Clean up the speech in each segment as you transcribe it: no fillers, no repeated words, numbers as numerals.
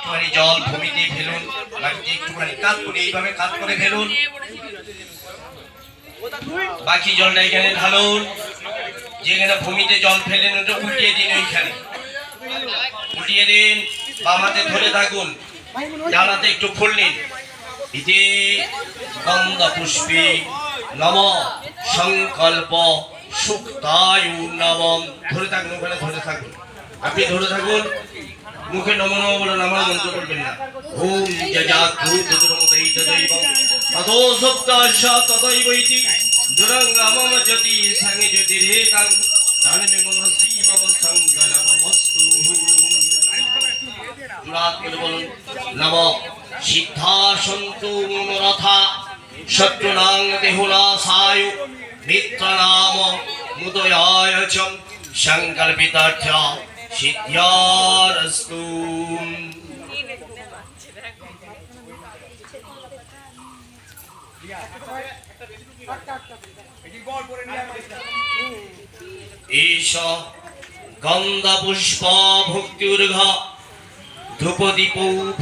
একটুখানি জল ভূমিতে ফেলুন, মাটিতে একটুখানি কাত করে এইভাবে কাত করে ফেলুন, বাকি জলটা এখানে ঢালুন। যেখানে ভূমিতে জল ফেলেন ওটা উল্টিয়ে দিন, ওইখানে উল্টিয়ে দিন, বাম হাতে ধরে থাকুন, ডান হাতে একটু খুললেন। ইতি গন্ধ পুষ্পে নম সংকল্প সুক্তায়ু নবম। ধরে থাকুন, ওখানে ধরে থাকুন, আপনি ধরে থাকুন, মুখে নম নম বলুন, আমার মন্ত্র করবেন না। ওম যজাগ্রুতদৈবং ততো সপ্তাশ ততৈবৈতি দুরঙ্গমম জ্যোতি সংগে জ্যোতিরেকাং তানমে মনসি মম সংকল্পমস্তু। জোড়াত করে বলুন নম সিদ্ধাসন্তু মনোরথা শত্রুনাং দেহুনাশায় মিত্রনাম মুদয়ায় চ সংকল্পিতার্থ সিদ্ধ্যারস্তু। ঈশ গন্ধ পুষ্প ভক্তির্ঘ ধূপদীপ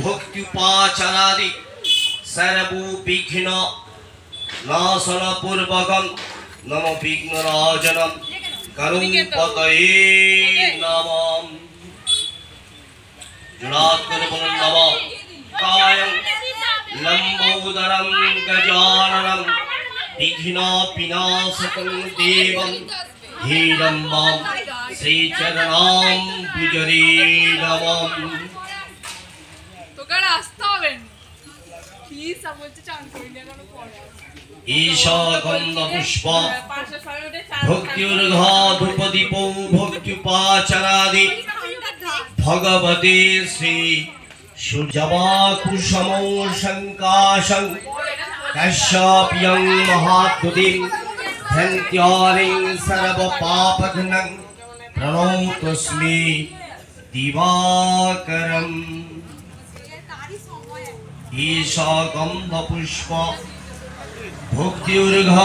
ভক্তিউপাচারাদি সর্বু বিঘ্ন নাশন পূর্বকম নম বিঘ্নরাজনম গণপতয়ে নমঃ। জোড়াত করে বলুন নম কায়ং লম্বোদরম গজাননম বিঘ্ন বিনাশকং দেবং হিরম্বম শ্রীচরণাম পুজরে নমঃ। তোকে আসতে হবে কি সব বলতে চান কইলে কোন পড়ে ঈশ গন্ধ পুষ্প ভক্তির্ঘ ধূপদীপ ভক্তিউপাচারাদি ভগবতে শ্রী সূর্যবাকুসমৌ শঙ্কাশং কাশ্যপ্যং মহাদ্যুতিং ধন্ত্যারিং সর্বপাপঘ্নং প্রণতস্মি দিবাকরম। ঈশ গন্ধ পুষ্প ভক্তির্ঘ